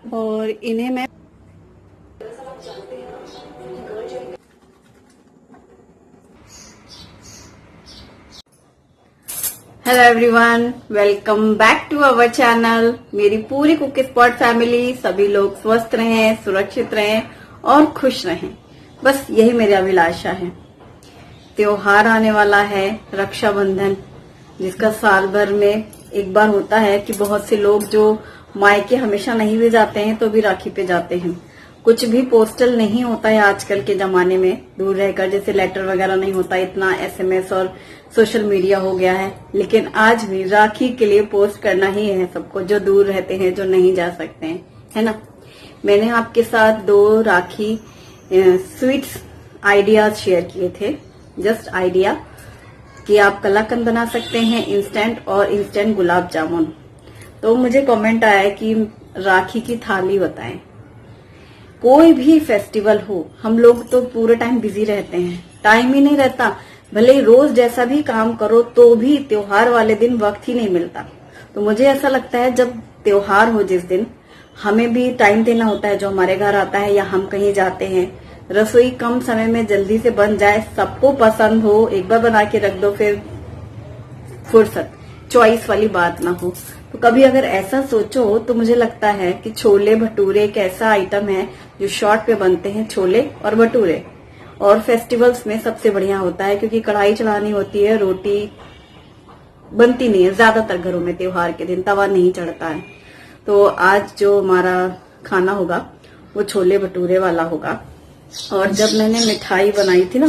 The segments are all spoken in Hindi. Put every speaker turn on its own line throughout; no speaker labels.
और इन्हें मैं hello everyone, welcome back to our channel. मेरी पूरी कुक स्पॉट फैमिली, सभी लोग स्वस्थ रहें, सुरक्षित रहें और खुश रहें, बस यही मेरी अभिलाषा है। त्योहार आने वाला है, रक्षाबंधन, जिसका साल भर में एक बार होता है कि बहुत से लोग जो मायके हमेशा नहीं भी जाते हैं तो भी राखी पे जाते हैं। कुछ भी पोस्टल नहीं होता है आजकल के जमाने में, दूर रहकर, जैसे लेटर वगैरह नहीं होता, इतना एसएमएस और सोशल मीडिया हो गया है। लेकिन आज भी राखी के लिए पोस्ट करना ही है सबको, जो दूर रहते हैं, जो नहीं जा सकते हैं, है ना। मैंने आपके साथ 2 राखी स्वीट्स आइडियाज शेयर किए थे, जस्ट आइडिया, कि आप कलाकंद बना सकते हैं इंस्टेंट, और इंस्टेंट गुलाब जामुन। तो मुझे कमेंट आया कि राखी की थाली बताएं। कोई भी फेस्टिवल हो, हम लोग तो पूरे टाइम बिजी रहते हैं, टाइम ही नहीं रहता। भले ही रोज जैसा भी काम करो तो भी त्योहार वाले दिन वक्त ही नहीं मिलता। तो मुझे ऐसा लगता है जब त्योहार हो जिस दिन, हमें भी टाइम देना होता है, जो हमारे घर आता है या हम कहीं जाते हैं। रसोई कम समय में जल्दी से बन जाए, सबको पसंद हो, एक बार बना के रख दो, फिर फुर्सत, चॉइस वाली बात ना हो। तो कभी अगर ऐसा सोचो तो मुझे लगता है कि छोले भटूरे एक ऐसा आइटम है जो शॉर्ट पे बनते हैं, छोले और भटूरे। और फेस्टिवल्स में सबसे बढ़िया होता है, क्योंकि कढ़ाई चढ़ानी होती है, रोटी बनती नहीं है ज्यादातर घरों में, त्योहार के दिन तवा नहीं चढ़ता है। तो आज जो हमारा खाना होगा वो छोले भटूरे वाला होगा। और जब मैंने मिठाई बनाई थी ना,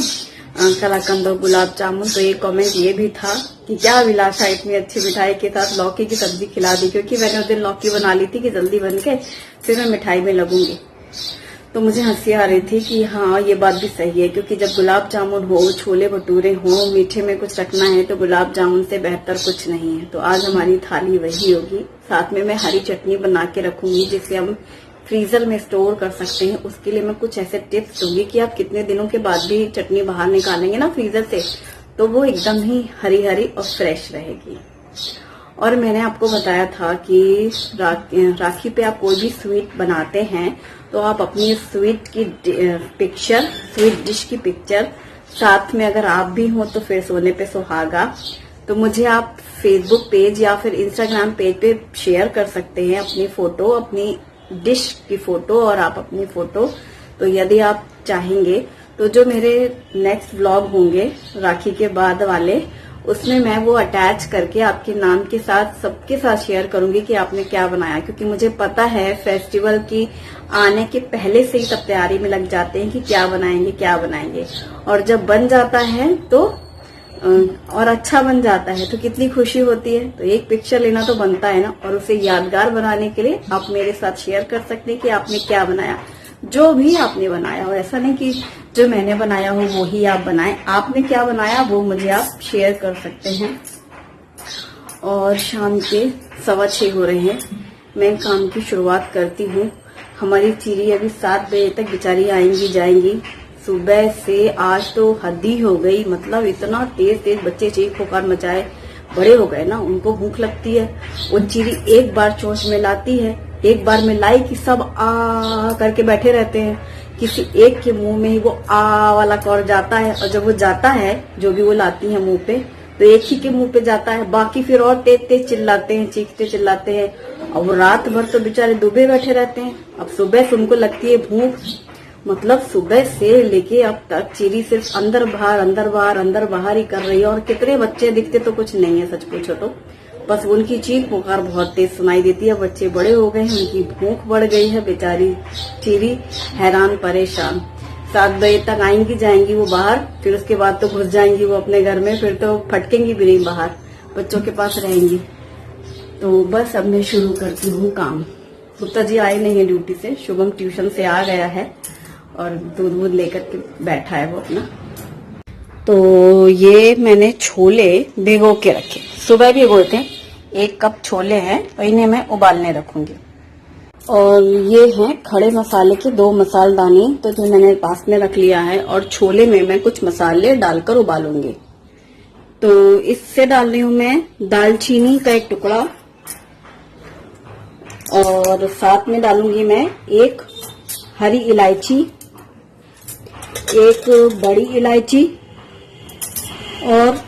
कलाकंद और गुलाब जामुन, तो एक कमेंट ये भी था कि क्या अभिलाषा इतनी अच्छी मिठाई के साथ लौकी की सब्जी खिला दी, क्योंकि मैंने उस दिन लौकी बना ली थी कि जल्दी बन के फिर मैं मिठाई में लगूंगी। तो मुझे हंसी आ रही थी कि हाँ, ये बात भी सही है, क्योंकि जब गुलाब जामुन हो, छोले भटूरे हो, मीठे में कुछ रखना है तो गुलाब जामुन से बेहतर कुछ नहीं है। तो आज हमारी थाली वही होगी। साथ में मैं हरी चटनी बना के रखूंगी, जिसे हम फ्रीजर में स्टोर कर सकते हैं। उसके लिए मैं कुछ ऐसे टिप्स दूंगी कि आप कितने दिनों के बाद भी चटनी बाहर निकालेंगे ना फ्रीजर से, तो वो एकदम ही हरी हरी और फ्रेश रहेगी। और मैंने आपको बताया था कि राखी पे आप कोई भी स्वीट बनाते हैं तो आप अपनी स्वीट की पिक्चर, स्वीट डिश की पिक्चर, साथ में अगर आप भी हो तो फिर सोने पे सुहागा, तो मुझे आप फेसबुक पेज या फिर इंस्टाग्राम पेज पे शेयर कर सकते हैं अपनी फोटो, अपनी डिश की फोटो और आप अपनी फोटो। तो यदि आप चाहेंगे तो जो मेरे नेक्स्ट व्लॉग होंगे राखी के बाद वाले, उसमें मैं वो अटैच करके आपके नाम के साथ सबके साथ शेयर करूंगी कि आपने क्या बनाया। क्योंकि मुझे पता है फेस्टिवल की आने के पहले से ही सब तैयारी में लग जाते हैं कि क्या बनाएंगे क्या बनाएंगे, और जब बन जाता है तो और अच्छा बन जाता है तो कितनी खुशी होती है। तो एक पिक्चर लेना तो बनता है ना, और उसे यादगार बनाने के लिए आप मेरे साथ शेयर कर सकते हैं कि आपने क्या बनाया, जो भी आपने बनाया हो। ऐसा नहीं कि जो मैंने बनाया हो वो ही आप बनाएं, आपने क्या बनाया वो मुझे आप शेयर कर सकते हैं। और शाम के 6:15 हो रहे हैं, मैं काम की शुरुआत करती हूँ। हमारी चीरी अभी 7 बजे तक बेचारी आएंगी जाएंगी। सुबह से आज तो हद ही हो गई, मतलब इतना तेज तेज बच्चे चीख पुकार मचाए, बड़े हो गए ना, उनको भूख लगती है। वो चीरी एक बार चोंच में लाती है, एक बार में लाई कि सब आ करके बैठे रहते हैं। किसी एक के मुंह में ही वो आ वाला कौर जाता है, और जब वो जाता है, जो भी वो लाती है मुंह पे, तो एक ही के मुंह पे जाता है, बाकी फिर और तेज तेज चिल्लाते हैं, चीखते चिल्लाते हैं। और वो रात भर तो बेचारे डूबे बैठे रहते हैं। अब सुबह से उनको लगती है भूख, मतलब सुबह से लेके अब तक चीरी सिर्फ अंदर बाहर अंदर बाहर अंदर बाहर ही कर रही है। और कितने बच्चे दिखते तो कुछ नहीं है, सच पूछो तो, बस उनकी चीख पुकार बहुत तेज सुनाई देती है। बच्चे बड़े हो गए हैं, उनकी भूख बढ़ गई है, बेचारी चीरी हैरान परेशान। 7 बजे तक आएंगी जाएंगी वो बाहर, फिर उसके बाद तो घुस जाएंगी वो अपने घर में, फिर तो फटकेंगी भी नहीं बाहर, बच्चों के पास रहेंगी। तो बस अब मैं शुरू करती हूँ काम। गुप्ता जी आए नहीं है ड्यूटी से, शुभम ट्यूशन से आ गया है और दूध वूध लेकर के बैठा है वो अपना। तो ये मैंने छोले भिगो के रखे, सुबह भिगोए थे। 1 कप छोले हैं और इन्हें मैं उबालने रखूंगी। और ये हैं खड़े मसाले के 2 मसालदानी, तो जो मैंने पास में रख लिया है। और छोले में मैं कुछ मसाले डालकर उबालूंगी। तो इससे डाल रही हूँ मैं दालचीनी का 1 टुकड़ा, और साथ में डालूंगी मैं एक हरी इलायची, एक बड़ी इलायची और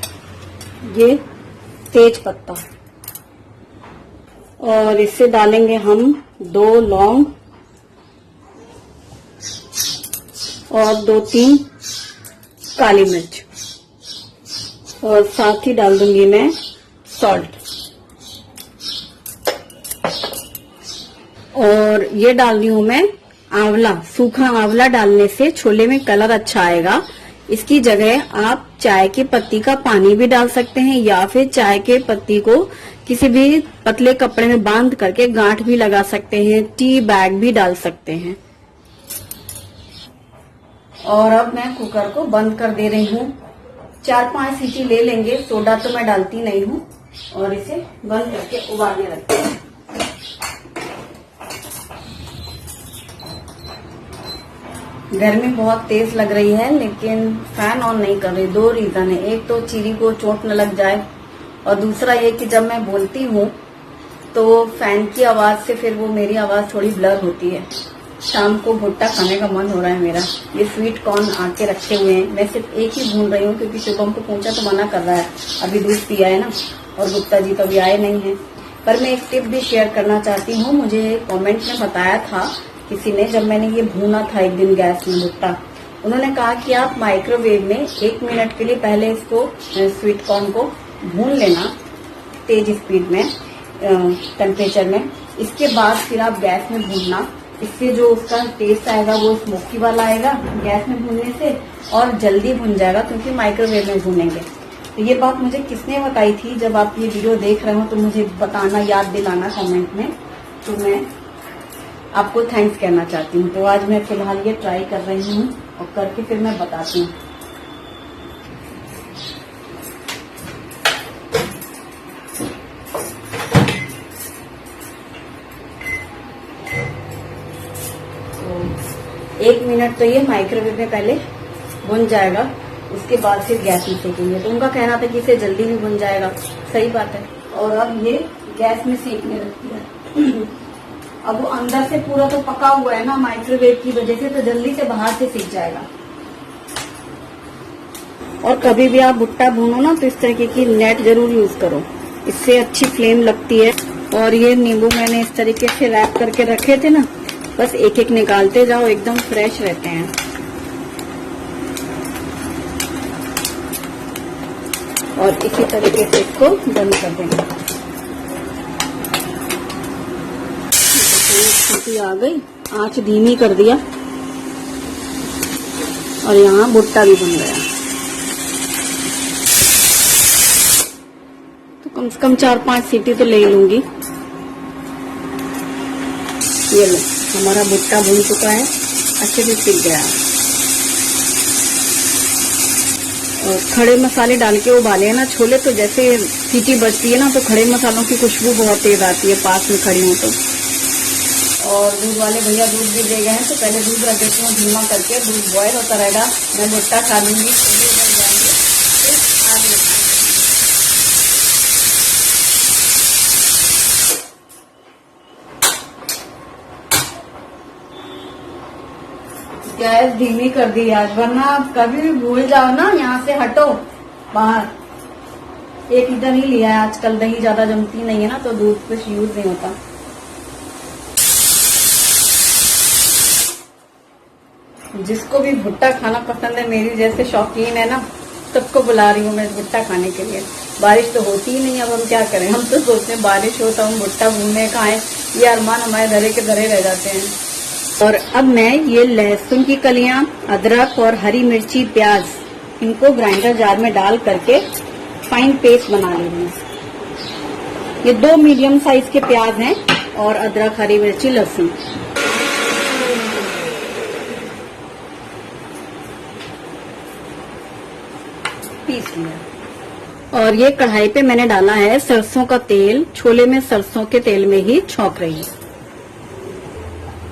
ये तेज पत्ता, और इससे डालेंगे हम 2 लौंग और 2-3 काली मिर्च, और साथ ही डाल दूंगी मैं सॉल्ट। और ये डाल रही हूं मैं आंवला। सूखा आंवला डालने से छोले में कलर अच्छा आएगा। इसकी जगह आप चाय की पत्ती का पानी भी डाल सकते हैं, या फिर चाय के पत्ती को किसी भी पतले कपड़े में बांध करके गांठ भी लगा सकते हैं, टी बैग भी डाल सकते हैं। और अब मैं कुकर को बंद कर दे रही हूँ। 4-5 सीटी ले लेंगे, सोडा तो मैं डालती नहीं हूँ, और इसे बंद करके उबालने रखते हैं। गर्मी बहुत तेज लग रही है, लेकिन फैन ऑन नहीं कर रही। 2 रीजन है, एक तो चीरी को चोट न लग जाए, और दूसरा ये कि जब मैं बोलती हूँ तो फैन की आवाज से फिर वो मेरी आवाज थोड़ी ब्लर होती है। शाम को भुट्टा खाने का मन हो रहा है मेरा। ये स्वीट कॉर्न आके रखे हुए हैं, मैं सिर्फ एक ही भून रही हूँ क्योंकि शुभम को पूछा तो मना कर रहा है, अभी दूध पिया है ना, और गुप्ता जी तो अभी आए नहीं है। पर मैं एक टिप भी शेयर करना चाहती हूँ। मुझे कमेंट में बताया था किसी ने, जब मैंने ये भूना था एक दिन गैस में भुट्टा, उन्होंने कहा कि आप माइक्रोवेव में 1 मिनट के लिए पहले इसको स्वीट कॉर्न को भून लेना तेज स्पीड में, टेम्परेचर में। इसके बाद फिर आप गैस में भूनना, इससे जो उसका टेस्ट आएगा वो स्मोकी वाला आएगा गैस में भूनने से, और जल्दी भुन जाएगा क्योंकि माइक्रोवेव में भूनेंगे। तो ये बात मुझे किसने बताई थी? जब आप ये वीडियो देख रहे हो तो मुझे बताना, याद दिलाना कमेंट में, तो मैं आपको थैंक्स कहना चाहती हूँ। तो आज मैं फिलहाल ये ट्राई कर रही हूँ, और करके फिर मैं बताती हूँ। तो 1 मिनट तो ये माइक्रोवेव में पहले भुन जाएगा, उसके बाद फिर गैस में सेकेंगे। तो उनका कहना था कि इसे जल्दी भी भुन जाएगा, सही बात है। और अब ये गैस में सेकने रख दिया। अब वो अंदर से पूरा तो पका हुआ है ना माइक्रोवेव की वजह से, तो जल्दी से बाहर से सीख जाएगा। और कभी भी आप भुट्टा भूनो ना तो इस तरीके की नेट जरूर यूज करो, इससे अच्छी फ्लेम लगती है। और ये नींबू मैंने इस तरीके से रैप करके रखे थे ना, बस एक एक निकालते जाओ, एकदम फ्रेश रहते हैं। और इसी तरीके से इसको बंद कर देंगे। सीटी आ गई, आंच धीमी कर दिया, और यहाँ भुट्टा भी बन गया। तो कम से कम 4-5 सीटी तो ले लूंगी। ये लो, हमारा भुट्टा भून चुका है, अच्छे से सीख गया। और खड़े मसाले डाल के उबाले हैं ना छोले, तो जैसे सीटी बजती है ना तो खड़े मसालों की खुशबू बहुत तेज आती है पास में खड़ी हूँ तो। और दूध वाले भैया दूध भी दे गए हैं, तो पहले दूध रख देती हूँ धीमा करके, दूध बॉयल होता रहेगा, मैं भुट्टा खा लूंगी, छोले बन जाएंगे, फिर आगे गैस धीमी कर दी आज, वरना कभी भी भूल जाओ ना, यहाँ से हटो बाहर। 1 लीटर ही लिया है आजकल, दही ज्यादा जमती नहीं है ना, तो दूध कुछ यूज नहीं होता। जिसको भी भुट्टा खाना पसंद है, मेरी जैसे शौकीन है ना, सबको बुला रही हूँ मैं भुट्टा खाने के लिए। बारिश तो होती ही नहीं, अब हम क्या करें। हम तो सोचते हैं बारिश हो तो हम भुट्टा भूनने खाएं, ये अरमान हमारे धरे के धरे रह जाते हैं। और अब मैं ये लहसुन की कलियां, अदरक और हरी मिर्ची, प्याज, इनको ग्राइंडर जार में डाल करके फाइन पेस्ट बना ले रही हूँ। ये 2 मीडियम साइज के प्याज हैं, और अदरक, हरी मिर्ची, लहसुन। पीस लिया। और ये कढ़ाई पे मैंने डाला है सरसों का तेल, छोले में सरसों के तेल में ही छौंक रही है।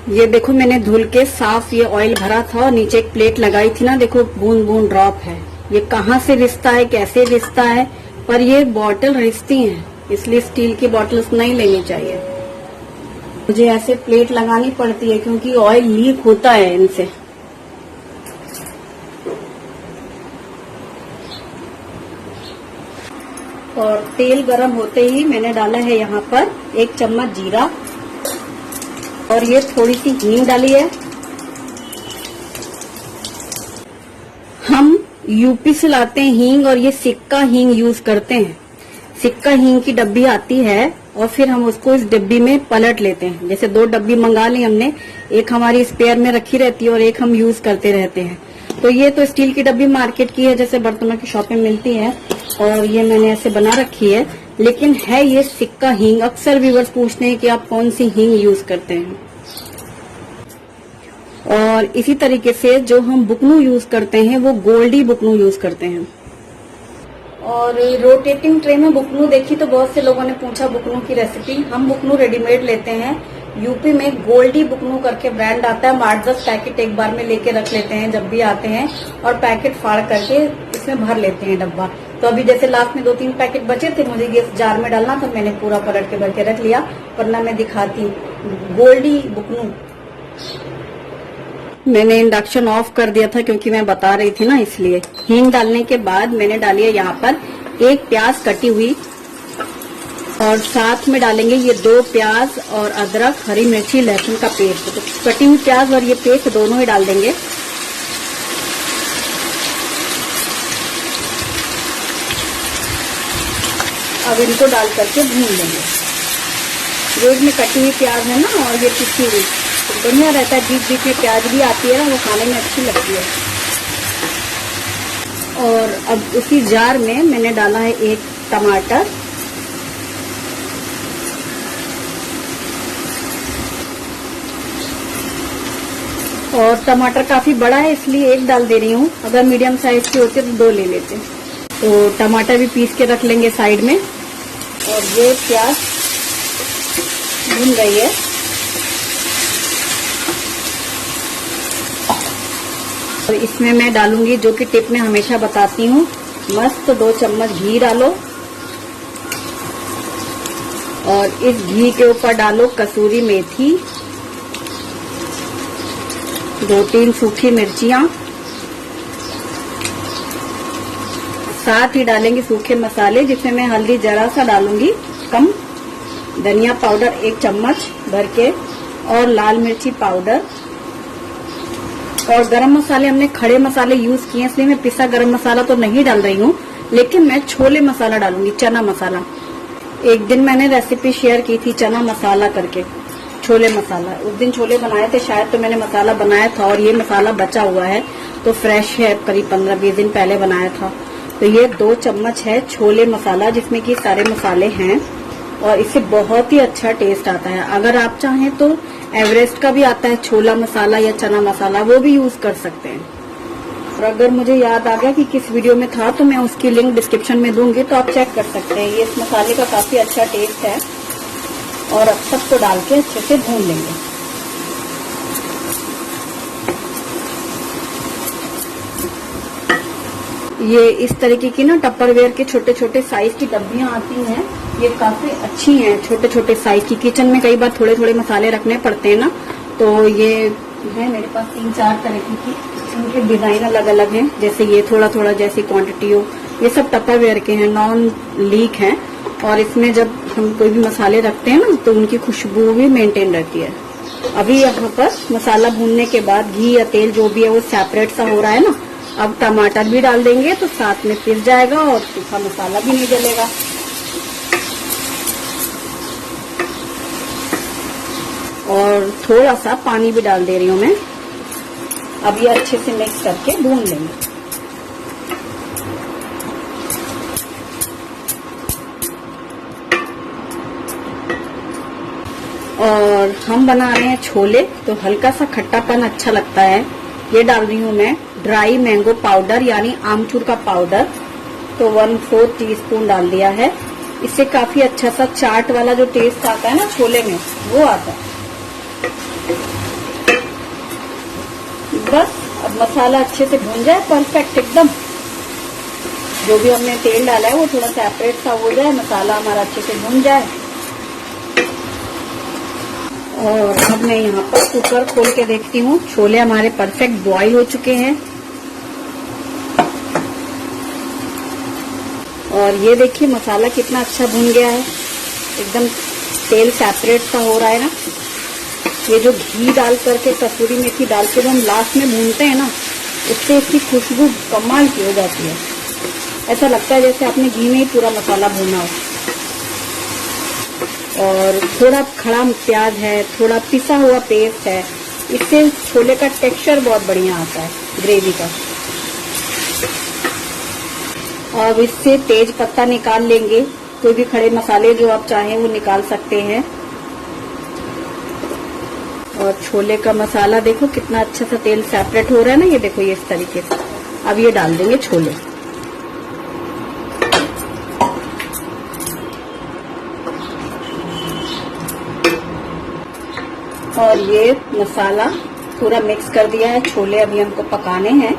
ये देखो मैंने धुल के साफ ये ऑयल भरा था, और नीचे एक प्लेट लगाई थी ना, देखो बूंद बूंद ड्रॉप है। ये कहाँ से रिश्ता है, कैसे रिश्ता है, पर ये बॉटल रिश्ती हैं, इसलिए स्टील की बॉटल्स नहीं लेनी चाहिए। मुझे ऐसे प्लेट लगानी पड़ती है क्योंकि ऑयल लीक होता है इनसे। और तेल गरम होते ही मैंने डाला है यहाँ पर 1 चम्मच जीरा और ये थोड़ी सी हींग डाली है। हम यूपी से लाते हैं हींग और ये सिक्का हींग यूज करते हैं। सिक्का हींग की डब्बी आती है और फिर हम उसको इस डब्बी में पलट लेते हैं। जैसे 2 डब्बी मंगा ली हमने, एक हमारी स्पेयर में रखी रहती है और एक हम यूज करते रहते हैं। तो ये तो स्टील की डब्बी मार्केट की है, जैसे बर्तनों की शॉप में मिलती है, और ये मैंने ऐसे बना रखी है। लेकिन है ये सिक्का हींग। अक्सर व्यूअर्स पूछते हैं कि आप कौन सी हींग यूज करते हैं। और इसी तरीके से जो हम बुकनू यूज करते हैं वो गोल्डी बुकनू यूज करते हैं। और रोटेटिंग ट्रे में बुकनू देखी तो बहुत से लोगों ने पूछा बुकनू की रेसिपी। हम बुकनू रेडीमेड लेते हैं। यूपी में गोल्डी बुकनू करके ब्रांड आता है। 8-10 पैकेट एक बार में लेके रख लेते हैं जब भी आते हैं, और पैकेट फाड़ करके इसमें भर लेते हैं डब्बा। तो अभी जैसे लास्ट में 2-3 पैकेट बचे थे, मुझे ये जार में डालना था, मैंने पूरा पलट के भर के रख लिया। वरना मैं दिखाती गोल्डी बुकनू। मैंने इंडक्शन ऑफ कर दिया था क्योंकि मैं बता रही थी ना, इसलिए। हींग डालने के बाद मैंने डाली है यहाँ पर 1 प्याज कटी हुई, और साथ में डालेंगे ये 2 प्याज और अदरक, हरी मिर्ची, लहसुन का पेस्ट। तो कटी हुई प्याज और ये पेस्ट दोनों ही डाल देंगे। अब इनको डाल करके भून लेंगे। जो इसमें कटी हुई प्याज है ना और ये पिसी हुई, तो बढ़िया रहता है। बीच बीच में प्याज भी आती है ना, वो खाने में अच्छी लगती है। और अब उसी जार में मैंने डाला है 1 टमाटर, और टमाटर काफी बड़ा है इसलिए 1 डाल दे रही हूँ। अगर मीडियम साइज की होती तो 2 ले लेते। तो टमाटर भी पीस के रख लेंगे साइड में। और ये प्याज भून गई है। और इसमें मैं डालूंगी, जो कि टिप में हमेशा बताती हूँ, मस्त 2 चम्मच घी डालो। और इस घी के ऊपर डालो कसूरी मेथी, 2-3 सूखी मिर्चियां, साथ ही डालेंगे सूखे मसाले, जिसमें मैं हल्दी जरा सा डालूंगी कम, धनिया पाउडर 1 चम्मच भर के, और लाल मिर्ची पाउडर। और गरम मसाले हमने खड़े मसाले यूज किए, इसलिए मैं पिसा गरम मसाला तो नहीं डाल रही हूँ, लेकिन मैं छोले मसाला डालूंगी, चना मसाला। एक दिन मैंने रेसिपी शेयर की थी चना मसाला करके, छोले मसाला। उस दिन छोले बनाए थे शायद, तो मैंने मसाला बनाया था, और ये मसाला बचा हुआ है तो फ्रेश है, करीब 15-20 दिन पहले बनाया था। तो ये 2 चम्मच है छोले मसाला, जिसमें कि सारे मसाले हैं, और इससे बहुत ही अच्छा टेस्ट आता है। अगर आप चाहें तो एवरेस्ट का भी आता है छोला मसाला या चना मसाला, वो भी यूज कर सकते हैं। और अगर मुझे याद आ गया कि किस वीडियो में था तो मैं उसकी लिंक डिस्क्रिप्शन में दूंगी, तो आप चेक कर सकते हैं। ये इस मसाले का काफी अच्छा टेस्ट है। और अब सबको डाल के अच्छे से भून लेंगे। ये इस तरीके की ना टपरवेयर के छोटे छोटे साइज की डब्बियां आती हैं, ये काफी अच्छी हैं। छोटे छोटे साइज की, किचन में कई बार थोड़े थोड़े मसाले रखने पड़ते हैं ना, तो ये है मेरे पास 3-4 तरीके की। इनके डिजाइन अलग अलग हैं, जैसे ये थोड़ा थोड़ा जैसी क्वांटिटी हो। ये सब टपरवेयर के हैं, नॉन लीक हैं, और इसमें जब हम कोई भी मसाले रखते हैं ना, तो उनकी खुशबू भी मेंटेन रहती है। अभी यहाँ पर मसाला भूनने के बाद घी या तेल जो भी है वो सेपरेट सा हो रहा है ना। अब टमाटर भी डाल देंगे तो साथ में पिस जाएगा और सूखा मसाला भी नहीं जलेगा। और थोड़ा सा पानी भी डाल दे रही हूँ मैं। अब ये अच्छे से मिक्स करके भून लेंगे। और हम बना रहे हैं छोले, तो हल्का सा खट्टापन अच्छा लगता है। ये डाल रही हूँ मैं ड्राई मैंगो पाउडर, यानी आमचूर का पाउडर, तो 1/4 टीस्पून डाल दिया है। इससे काफी अच्छा सा चाट वाला जो टेस्ट आता है ना छोले में, वो आता है। बस अब मसाला अच्छे से भून जाए, परफेक्ट एकदम। जो भी हमने तेल डाला है वो थोड़ा सेपरेट सा हो जाए, मसाला हमारा अच्छे से भून जाए। और अब मैं यहाँ पर कुकर खोल के देखती हूँ। छोले हमारे परफेक्ट बॉईल हो चुके हैं। और ये देखिए मसाला कितना अच्छा भुन गया है, एकदम तेल सेपरेट सा हो रहा है ना। ये जो घी डाल करके, कसूरी मेथी डाल के जो हम लास्ट में भूनते हैं ना, उससे इसकी खुशबू कमाल की हो जाती है। ऐसा लगता है जैसे आपने घी में ही पूरा मसाला भूना हो। और थोड़ा खड़ा प्याज है, थोड़ा पिसा हुआ पेस्ट है, इससे छोले का टेक्सचर बहुत बढ़िया आता है ग्रेवी का। अब इससे तेज पत्ता निकाल लेंगे, कोई भी खड़े मसाले जो आप चाहें वो निकाल सकते हैं। और छोले का मसाला देखो कितना अच्छा सा तेल सेपरेट हो रहा है ना, ये देखो ये इस तरीके से। अब ये डाल देंगे छोले। और ये मसाला पूरा मिक्स कर दिया है। छोले अभी हमको पकाने हैं,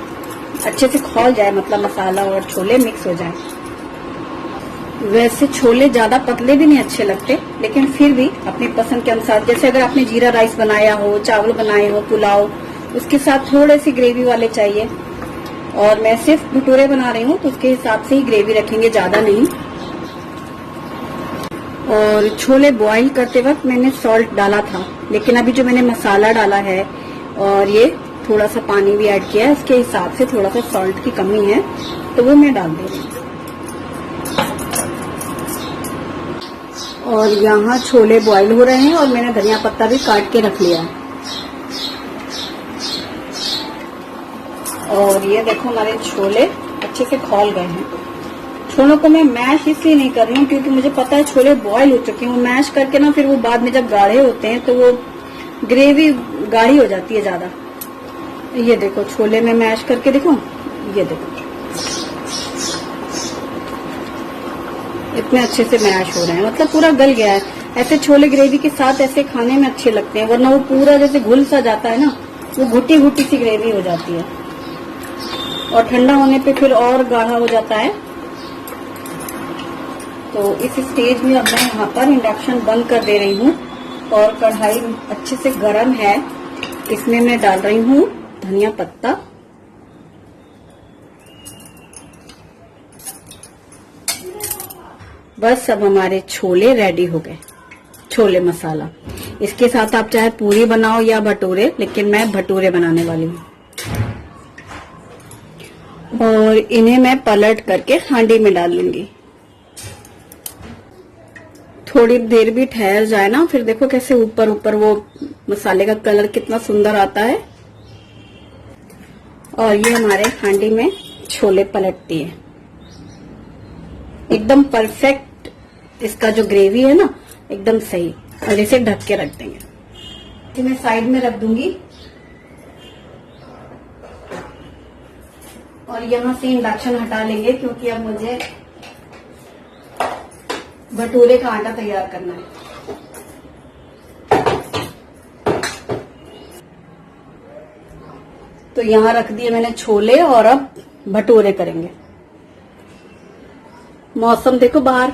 अच्छे से खौल जाए, मतलब मसाला और छोले मिक्स हो जाए। वैसे छोले ज्यादा पतले भी नहीं अच्छे लगते, लेकिन फिर भी अपनी पसंद के अनुसार, जैसे अगर आपने जीरा राइस बनाया हो, चावल बनाए हो, पुलाव, उसके साथ थोड़े से ग्रेवी वाले चाहिए। और मैं सिर्फ भटूरे बना रही हूँ तो उसके हिसाब से ही ग्रेवी रखेंगे, ज्यादा नहीं। और छोले बॉईल करते वक्त मैंने सॉल्ट डाला था, लेकिन अभी जो मैंने मसाला डाला है और ये थोड़ा सा पानी भी ऐड किया है, इसके हिसाब से थोड़ा सा सॉल्ट की कमी है तो वो मैं डाल दे रही हूँ। और यहाँ छोले बॉईल हो रहे हैं और मैंने धनिया पत्ता भी काट के रख लिया है। और ये देखो हमारे छोले अच्छे से खौल गए हैं। छोलों को मैं मैश इसलिए नहीं कर रही हूँ क्योंकि मुझे पता है छोले बॉईल हो चुके हैं। वो मैश करके ना फिर वो बाद में जब गाढ़े होते हैं तो वो ग्रेवी गाढ़ी हो जाती है ज्यादा। ये देखो छोले में मैश करके देखो, ये देखो इतने अच्छे से मैश हो रहे हैं, मतलब पूरा गल गया है। ऐसे छोले ग्रेवी के साथ ऐसे खाने में अच्छे लगते हैं, वरना वो पूरा जैसे घुल सा जाता है ना, वो घुटी घुटी सी ग्रेवी हो जाती है और ठंडा होने पे फिर और गाढ़ा हो जाता है। तो इस स्टेज में अब मैं यहाँ पर इंडक्शन बंद कर दे रही हूँ और कढ़ाई अच्छे से गर्म है। इसमें मैं डाल रही हूँ धनिया पत्ता, बस अब हमारे छोले रेडी हो गए। छोले मसाला, इसके साथ आप चाहे पूरी बनाओ या भटूरे, लेकिन मैं भटूरे बनाने वाली हूँ। और इन्हें मैं पलट करके हांडी में डाल लूंगी। थोड़ी देर भी ठहर जाए ना, फिर देखो कैसे ऊपर ऊपर वो मसाले का कलर कितना सुंदर आता है। और ये हमारे हांडी में छोले पलट दिए, एकदम परफेक्ट। इसका जो ग्रेवी है ना एकदम सही। और इसे ढक के रख देंगे, इसे मैं साइड में रख दूंगी। और यहाँ से इंडक्शन हटा लेंगे क्योंकि अब मुझे भटूरे का आटा तैयार करना है। तो यहाँ रख दिए मैंने छोले और अब भटूरे करेंगे। मौसम देखो बाहर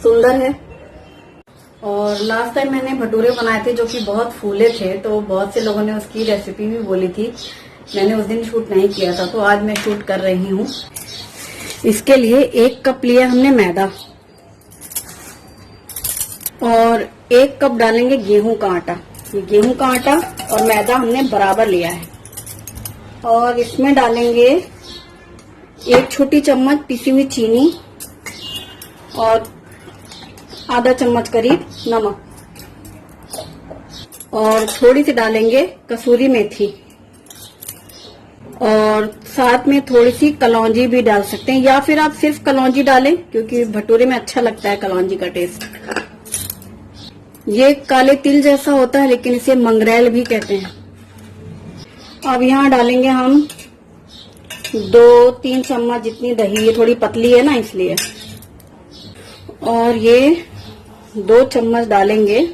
सुंदर है। और लास्ट टाइम मैंने भटूरे बनाए थे जो कि बहुत फूले थे, तो बहुत से लोगों ने उसकी रेसिपी भी बोली थी। मैंने उस दिन शूट नहीं किया था, तो आज मैं शूट कर रही हूँ। इसके लिए 1 कप लिया हमने मैदा और 1 कप डालेंगे गेहूं का आटा। ये गेहूं का आटा और मैदा हमने बराबर लिया है। और इसमें डालेंगे 1 छोटी चम्मच पिसी हुई चीनी और आधा चम्मच करीब नमक, और थोड़ी सी डालेंगे कसूरी मेथी, और साथ में थोड़ी सी कलौंजी भी डाल सकते हैं, या फिर आप सिर्फ कलौंजी डालें क्योंकि भटूरे में अच्छा लगता है कलौंजी का टेस्ट। ये काले तिल जैसा होता है लेकिन इसे मंगरेल भी कहते हैं। अब यहाँ डालेंगे हम 2-3 चम्मच जितनी दही, ये थोड़ी पतली है ना इसलिए। और ये 2 चम्मच डालेंगे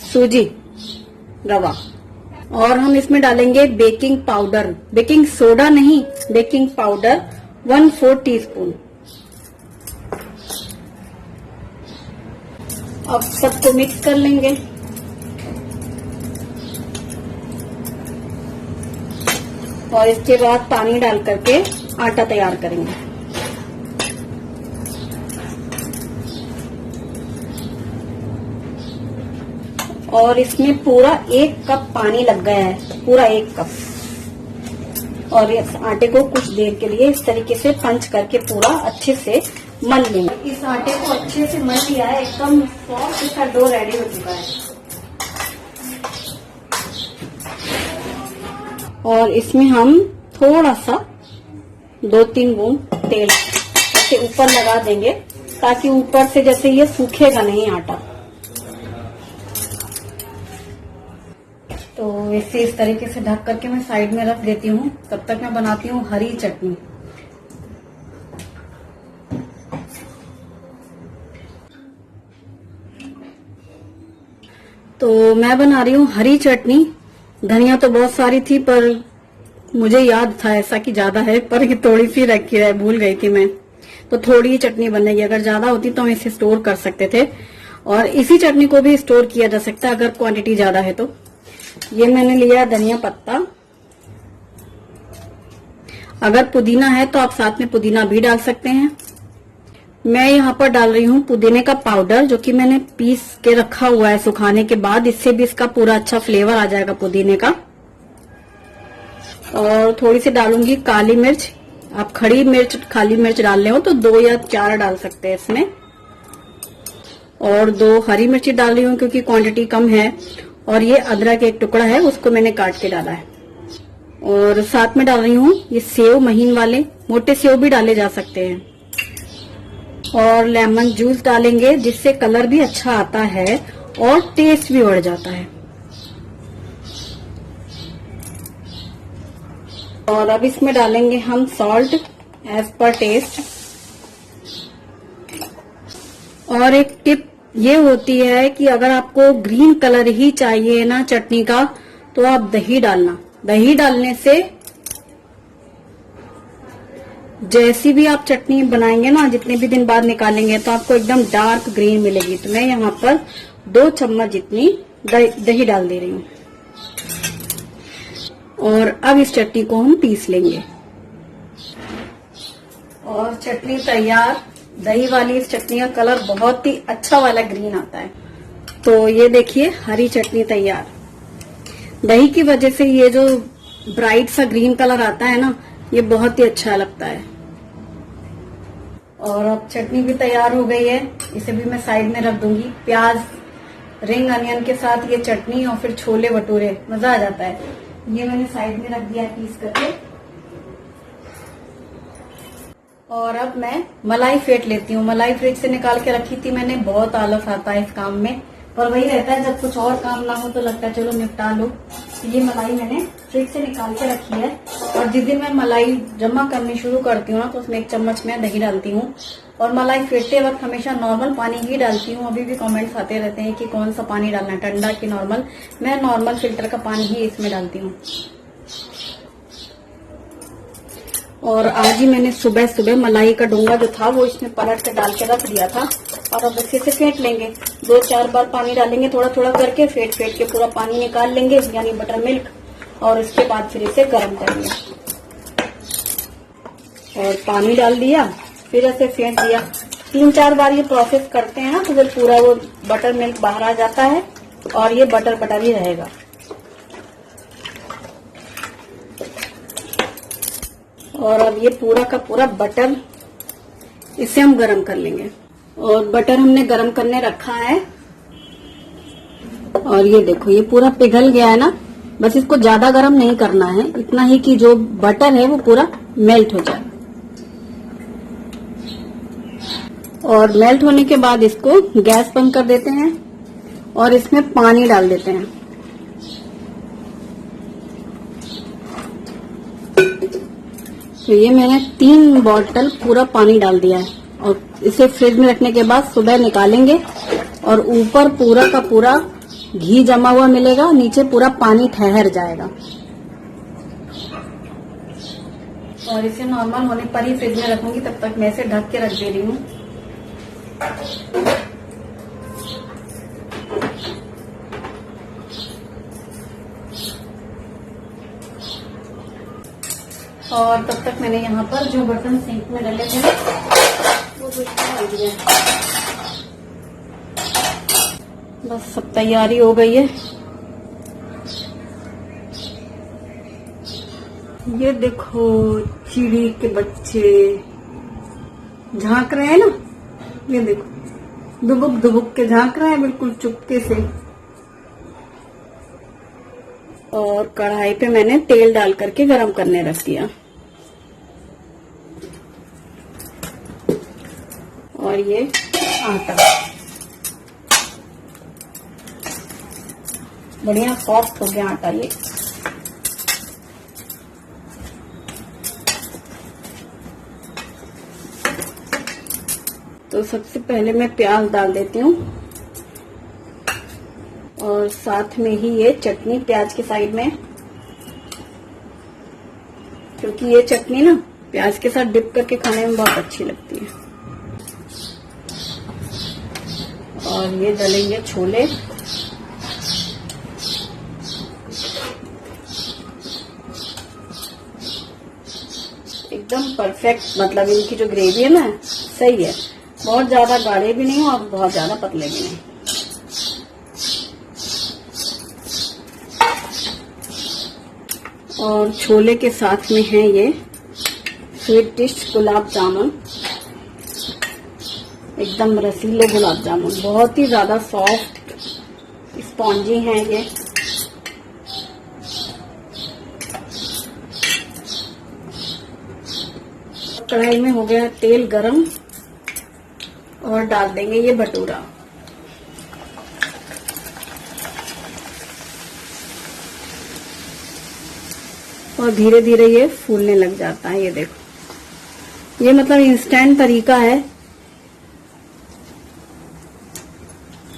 सूजी रवा, और हम इसमें डालेंगे बेकिंग पाउडर, बेकिंग सोडा नहीं, बेकिंग पाउडर 1/4 टीस्पून। अब सबको मिक्स कर लेंगे। और इसके बाद पानी डाल करके आटा तैयार करेंगे। और इसमें पूरा 1 कप पानी लग गया है, पूरा 1 कप। और इस आटे को कुछ देर के लिए इस तरीके से पंच करके पूरा अच्छे से मल लेंगे। इस आटे को अच्छे से मल लिया है, एकदम सॉफ्ट इसका डो रेडी हो चुका है। और इसमें हम थोड़ा सा 2-3 बूंद तेल ऐसे ऊपर लगा देंगे, ताकि ऊपर से जैसे ये सूखेगा नहीं आटा। तो इसे इस तरीके से ढक करके मैं साइड में रख देती हूँ। तब तक मैं बनाती हूँ हरी चटनी। तो मैं बना रही हूँ हरी चटनी। धनिया तो बहुत सारी थी, पर मुझे याद था ऐसा कि ज्यादा है, पर ये थोड़ी सी रखी है, भूल गई थी मैं। तो थोड़ी ही चटनी बनेगी, अगर ज्यादा होती तो हम इसे स्टोर कर सकते थे। और इसी चटनी को भी स्टोर किया जा सकता है अगर क्वांटिटी ज्यादा है तो। ये मैंने लिया धनिया पत्ता। अगर पुदीना है तो आप साथ में पुदीना भी डाल सकते हैं। मैं यहाँ पर डाल रही हूँ पुदीने का पाउडर, जो कि मैंने पीस के रखा हुआ है सुखाने के बाद। इससे भी इसका पूरा अच्छा फ्लेवर आ जाएगा पुदीने का। और थोड़ी सी डालूंगी काली मिर्च। आप खड़ी मिर्च, खाली मिर्च डालने हो तो 2 या 4 डाल सकते हैं इसमें। और 2 हरी मिर्ची डाल रही हूँ क्योंकि क्वांटिटी कम है। और ये अदरक एक टुकड़ा है, उसको मैंने काट के डाला है। और साथ में डाल रही हूँ ये सेव, महीन वाले, मोटे सेव भी डाले जा सकते हैं। और लेमन जूस डालेंगे, जिससे कलर भी अच्छा आता है और टेस्ट भी बढ़ जाता है। और अब इसमें डालेंगे हम सॉल्ट एज पर टेस्ट। और एक टिप ये होती है कि अगर आपको ग्रीन कलर ही चाहिए ना चटनी का, तो आप दही डालना। दही डालने से जैसी भी आप चटनी बनाएंगे ना, जितने भी दिन बाद निकालेंगे, तो आपको एकदम डार्क ग्रीन मिलेगी। तो मैं यहाँ पर 2 चम्मच जितनी दही डाल दे रही हूँ। और अब इस चटनी को हम पीस लेंगे। और चटनी तैयार। दही वाली इस चटनी का कलर बहुत ही अच्छा वाला ग्रीन आता है। तो ये देखिए हरी चटनी तैयार। दही की वजह से ये जो ब्राइट सा ग्रीन कलर आता है ना, ये बहुत ही अच्छा लगता है। और अब चटनी भी तैयार हो गई है, इसे भी मैं साइड में रख दूंगी। प्याज, रिंग अनियन के साथ ये चटनी और फिर छोले भटूरे, मजा आ जाता है। ये मैंने साइड में रख दिया है पीस करके। और अब मैं मलाई फेंट लेती हूँ। मलाई फ्रिज से निकाल के रखी थी मैंने। बहुत आलस आता है इस काम में, पर वही रहता है जब कुछ और काम ना हो तो लगता है चलो निपटा लो। तो ये मलाई मैंने फ्रिज से निकाल के रखी है। और जिस दिन मैं मलाई जमा करनी शुरू करती हूँ ना, तो उसमें 1 चम्मच मैं दही डालती हूँ। और मलाई फेंटते वक्त हमेशा नॉर्मल पानी ही डालती हूँ। अभी भी कमेंट्स आते रहते हैं कि कौन सा पानी डालना है, ठंडा कि नॉर्मल। मैं नॉर्मल फिल्टर का पानी ही इसमें डालती हूँ। और आज ही मैंने सुबह सुबह मलाई का डोंगा जो था वो इसमें पलट के डाल के रख दिया था। और अब अच्छे से फेंट लेंगे। 2-4 बार पानी डालेंगे, थोड़ा थोड़ा करके फेंट के पूरा पानी निकाल लेंगे, यानी बटर मिल्क। और उसके बाद फिर इसे गर्म करेंगे। और पानी डाल दिया, फिर ऐसे फेंट दिया। 3-4 बार ये प्रोसेस करते हैं ना, तो फिर पूरा वो बटर मिल्क बाहर आ जाता है और ये बटर ही रहेगा। और अब ये पूरा का पूरा बटर, इसे हम गरम कर लेंगे। और बटर हमने गरम करने रखा है। और ये देखो ये पूरा पिघल गया है ना। बस इसको ज्यादा गरम नहीं करना है, इतना ही कि जो बटर है वो पूरा मेल्ट हो जाए। और मेल्ट होने के बाद इसको गैस बंद कर देते हैं और इसमें पानी डाल देते हैं। तो ये मैंने 3 बॉटल पूरा पानी डाल दिया है। और इसे फ्रिज में रखने के बाद सुबह निकालेंगे और ऊपर पूरा का पूरा घी जमा हुआ मिलेगा, नीचे पूरा पानी ठहर जाएगा। और इसे नॉर्मल होने पर ही फ्रिज में रखूंगी, तब तक मैं इसे ढक के रख दे रही हूँ। और तब तक मैंने यहाँ पर जो बर्तन सिंक में डाले थे वो कुछ डाल दिया। बस सब तैयारी हो गई है। ये देखो चिड़ी के बच्चे झांक रहे हैं ना, ये देखो दुबुक दुबुक के झांक रहे हैं बिल्कुल चुपके से। और कढ़ाई पे मैंने तेल डाल करके गरम करने रख दिया। और ये आटा बढ़िया सॉफ्ट हो गया आटा ये। तो सबसे पहले मैं प्याज डाल देती हूँ और साथ में ही ये चटनी प्याज के साइड में, क्योंकि ये चटनी ना प्याज के साथ डिप करके खाने में बहुत अच्छी लगती है। और ये डलेंगे छोले। एकदम परफेक्ट, मतलब इनकी जो ग्रेवी है ना सही है, बहुत ज्यादा गाढ़े भी नहीं और बहुत ज्यादा पतले भी नहीं। और छोले के साथ में है ये स्वीट डिश गुलाब जामुन, एकदम रसीले गुलाब जामुन, बहुत ही ज्यादा सॉफ्ट स्पॉन्जी हैं ये। कढ़ाई में हो गया तेल गरम और डाल देंगे ये भटूरा। और धीरे धीरे ये फूलने लग जाता है। ये देखो, ये मतलब इंस्टेंट तरीका है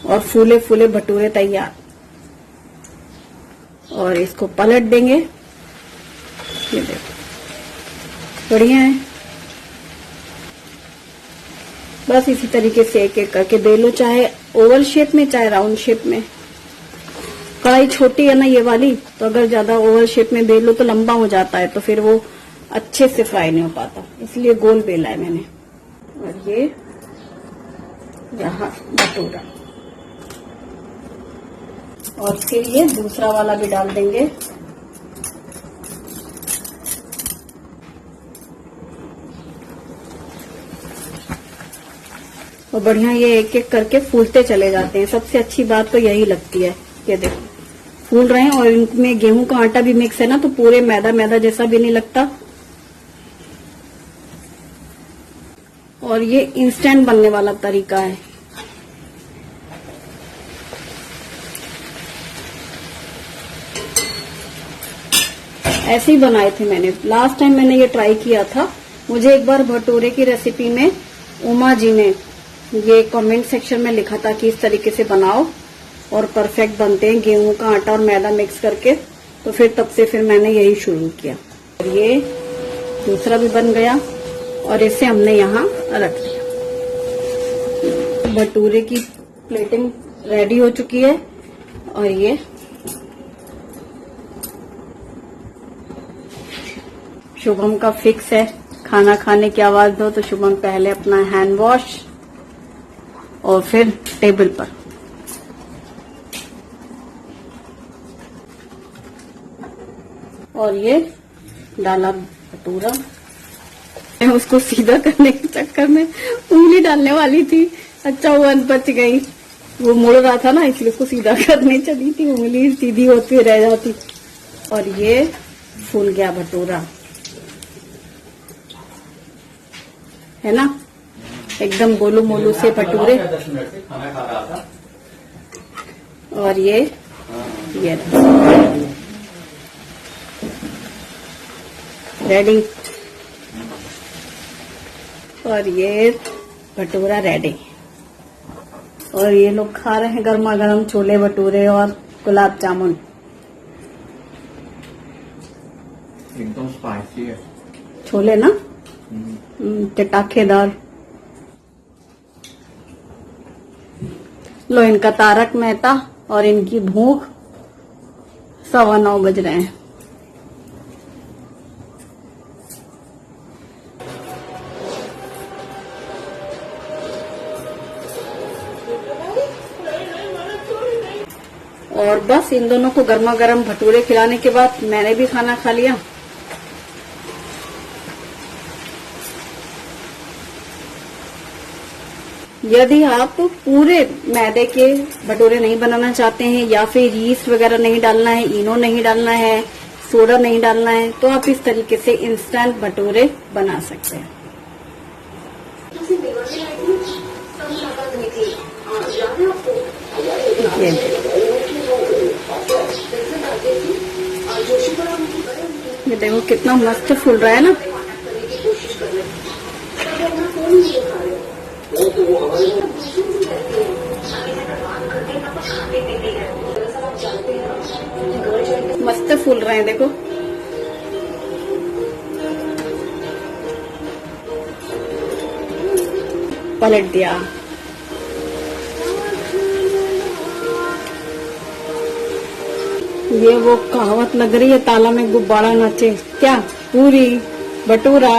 और फूले फूले भटूरे तैयार। और इसको पलट देंगे। ये देखो बढ़िया है। बस इसी तरीके से एक एक करके बेलो, चाहे ओवल शेप में चाहे राउंड शेप में। कढ़ाई छोटी है ना ये वाली, तो अगर ज्यादा ओवल शेप में बेलो तो लंबा हो जाता है, तो फिर वो अच्छे से फ्राई नहीं हो पाता, इसलिए गोल बेला है मैंने। और ये यहाँ भटूरा, और फिर ये दूसरा वाला भी डाल देंगे। और बढ़िया ये एक एक करके फूलते चले जाते हैं। सबसे अच्छी बात तो यही लगती है। ये देखो फूल रहे हैं और इनमें गेहूं का आटा भी मिक्स है ना, तो पूरे मैदा मैदा जैसा भी नहीं लगता। और ये इंस्टेंट बनने वाला तरीका है। ऐसे ही बनाए थे मैंने, लास्ट टाइम मैंने ये ट्राई किया था। मुझे एक बार भटूरे की रेसिपी में उमा जी ने ये कमेंट सेक्शन में लिखा था कि इस तरीके से बनाओ और परफेक्ट बनते हैं गेहूं का आटा और मैदा मिक्स करके। तो फिर तब से फिर मैंने यही शुरू किया। और ये दूसरा भी बन गया और इसे हमने यहाँ रख दिया। भटूरे की प्लेटिंग रेडी हो चुकी है। और ये शुभम का फिक्स है, खाना खाने की आवाज दो तो शुभम पहले अपना हैंड वॉश और फिर टेबल पर। और ये डाला भटूरा। मैं उसको सीधा करने के चक्कर में उंगली डालने वाली थी, अच्छा वो बच गई। वो मुड़ रहा था ना, इसलिए उसको सीधा करने चली थी, उंगली सीधी होती रह जाती। और ये फूल गया भटूरा, है ना, एकदम गोलू मोलू से भटूरे। और ये रेडी। और ये भटूरा रेडी। और ये लोग खा रहे हैं गर्मा गर्म छोले भटूरे और गुलाब जामुन।
एकदम स्पाइसी है
छोले ना, चटाखेदार। लो इनका तारक मेहता और इनकी भूख 9:15 बज रहे हैं। बस इन दोनों को गर्मा गर्म भटूरे खिलाने के बाद मैंने भी खाना खा लिया। यदि आप पूरे मैदे के भटूरे नहीं बनाना चाहते हैं या फिर यीस्ट वगैरह नहीं डालना है, इनो नहीं डालना है, सोडा नहीं डालना है, तो आप इस तरीके से इंस्टेंट भटूरे बना सकते हैं। ये देखो कितना मस्त फूल रहा है ना। मस्त फूल रहे हैं देखो। पलट दिया। ये वो कहावत लग रही है, ताला में गुब्बारा नाचे। क्या? पूरी भटूरा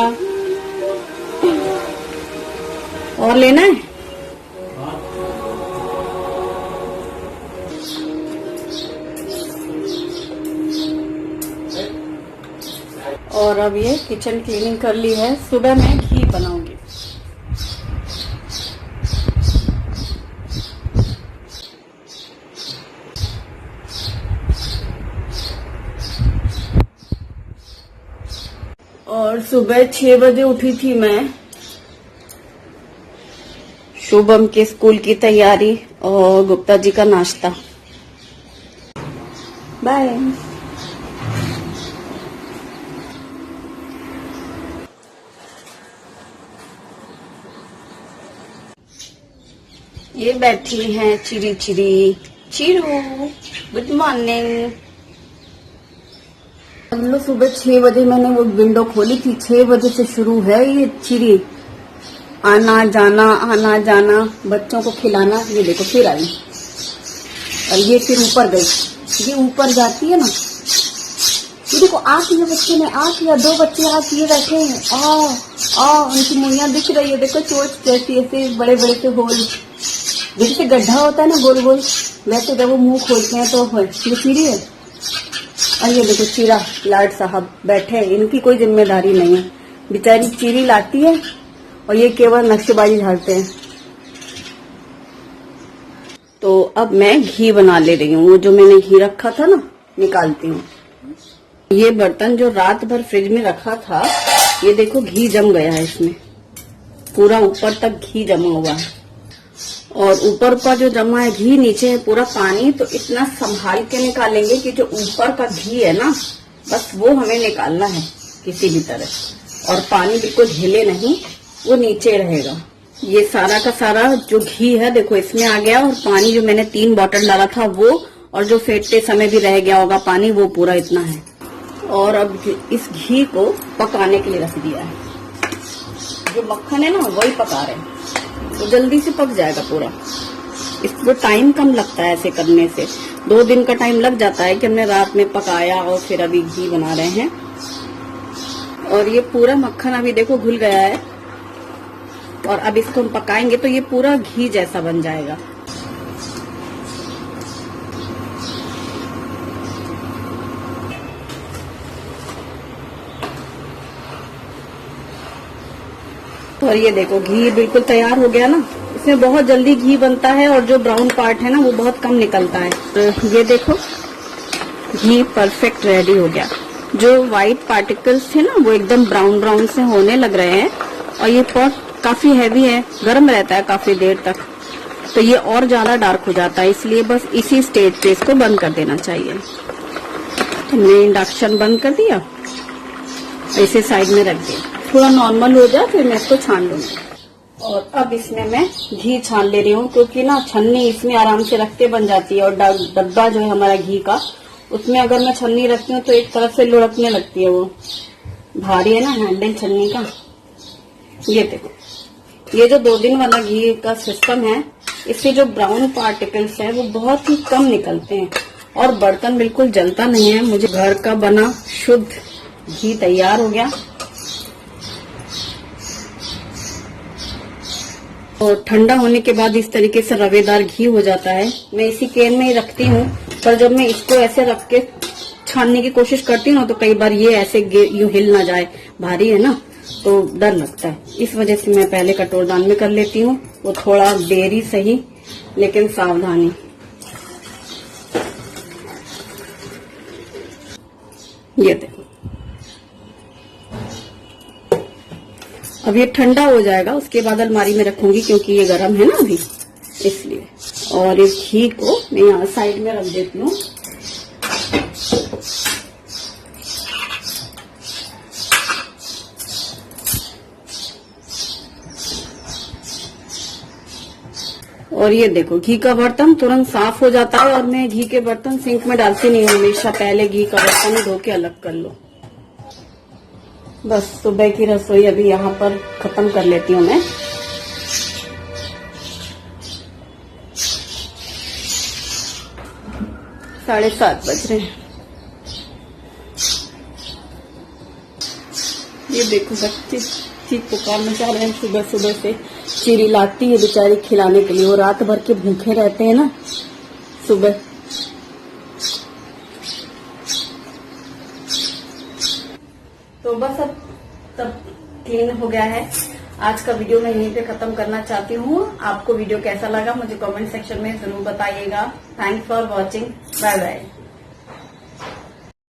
और लेना है? और अब ये किचन क्लीनिंग कर ली है। सुबह मैं घी बनाऊंगी। और सुबह 6 बजे उठी थी मैं। शुभम के स्कूल की तैयारी और गुप्ता जी का नाश्ता। बाय। ये बैठी हैं चिरी चिरी। चिरू, गुड मॉर्निंग। हम लोग सुबह 6 बजे मैंने वो विंडो खोली थी। 6 बजे से शुरू है ये चिरी, आना जाना बच्चों को खिलाना। ये देखो फिर आई और ये फिर ऊपर गई। ये ऊपर जाती है ना। ये देखो आ किया बच्चे ने, आ किया। 2 बच्चे आ किए बैठे हैं। उनकी मुंहियां दिख रही है। देखो चोच जैसी ऐसे बड़े बड़े से होल, जैसे गड्ढा होता है ना गोल गोल, वैसे जब वो मुंह खोलते हैं तो ये चिरी है। और ये देखो चीरा लाड साहब बैठे। इनकी कोई जिम्मेदारी नहीं है। बेचारी चिरी लाती है और ये केवल नक्शेबाजी झाड़ते हैं। तो अब मैं घी बना ले रही हूँ। वो जो मैंने घी रखा था ना, निकालती हूँ। ये बर्तन जो रात भर फ्रिज में रखा था, ये देखो घी जम गया है इसमें। पूरा ऊपर तक घी जमा हुआ है और ऊपर का जो जमा है घी, नीचे है पूरा पानी। तो इतना संभाल के निकालेंगे कि जो ऊपर का घी है ना, बस वो हमें निकालना है किसी भी तरह। और पानी बिल्कुल हिले नहीं, वो नीचे रहेगा। ये सारा का सारा जो घी है देखो इसमें आ गया। और पानी जो मैंने 3 बॉटल डाला था वो, और जो फेंटते समय भी रह गया होगा पानी, वो पूरा इतना है। और अब इस घी को पकाने के लिए रख दिया है। जो मक्खन है ना वही पका रहे हैं, तो जल्दी से पक जाएगा पूरा। इसको टाइम कम लगता है ऐसे करने से। 2 दिन का टाइम लग जाता है कि हमने रात में पकाया और फिर अभी घी बना रहे हैं। और ये पूरा मक्खन अभी देखो घुल गया है। और अब इसको हम पकाएंगे तो ये पूरा घी जैसा बन जाएगा। और ये देखो घी बिल्कुल तैयार हो गया ना। इसमें बहुत जल्दी घी बनता है और जो ब्राउन पार्ट है ना वो बहुत कम निकलता है। तो ये देखो घी परफेक्ट रेडी हो गया। जो व्हाइट पार्टिकल्स थे ना वो एकदम ब्राउन ब्राउन से होने लग रहे हैं। और ये पॉट काफी हैवी है, गर्म रहता है काफी देर तक, तो ये और ज्यादा डार्क हो जाता है। इसलिए बस इसी स्टेज पे इसको बंद कर देना चाहिए। हमने इंडक्शन बंद कर दिया, ऐसे साइड में रख दिया। थोड़ा नॉर्मल हो जाए फिर मैं इसको छान लूंगी। और अब इसमें मैं घी छान ले रही हूँ, क्योंकि ना छन्नी इसमें आराम से रखते बन जाती है। और डब्बा जो है हमारा घी का, उसमें अगर मैं छन्नी रखती हूँ तो एक तरफ से लुढ़कने लगती है। वो भारी है ना हैंडल छन्नी का। ये देखो, ये जो 2 दिन वाला घी का सिस्टम है, इससे जो ब्राउन पार्टिकल्स हैं वो बहुत ही कम निकलते हैं और बर्तन बिल्कुल जलता नहीं है। मुझे घर का बना शुद्ध घी तैयार हो गया। और ठंडा होने के बाद इस तरीके से रवेदार घी हो जाता है। मैं इसी केन में ही रखती हूँ पर जब मैं इसको ऐसे रख के छानने की कोशिश करती हूँ ना, तो कई बार ये ऐसे यूं हिल ना जाए, भारी है ना, तो डर लगता है। इस वजह से मैं पहले कटोरदान में कर लेती हूँ। वो थोड़ा देरी सही, लेकिन सावधानी। ये देखो, अब ये ठंडा हो जाएगा, उसके बाद अलमारी में रखूंगी, क्योंकि ये गर्म है ना अभी, इसलिए। और इस घी को मैं यहाँ साइड में रख देती हूँ। और ये देखो, घी का बर्तन तुरंत साफ हो जाता है, और मैं घी के बर्तन सिंक में डालती नहीं हूँ, हमेशा पहले घी का बर्तन धो के अलग कर लो। बस सुबह की रसोई अभी यहाँ पर खत्म कर लेती हूँ मैं। साढ़े 7 बज रहे हैं। ये देखो, बच्चे चीख पुकार मचा रहे हैं सुबह सुबह से। चिड़ी लाती है बेचारी खिलाने के लिए, वो रात भर के भूखे रहते हैं ना सुबह। तो बस अब सब क्लीन हो गया है। आज का वीडियो मैं यहीं पे खत्म करना चाहती हूँ। आपको वीडियो कैसा लगा मुझे कमेंट सेक्शन में जरूर बताइएगा। Thanks for watching. Bye bye.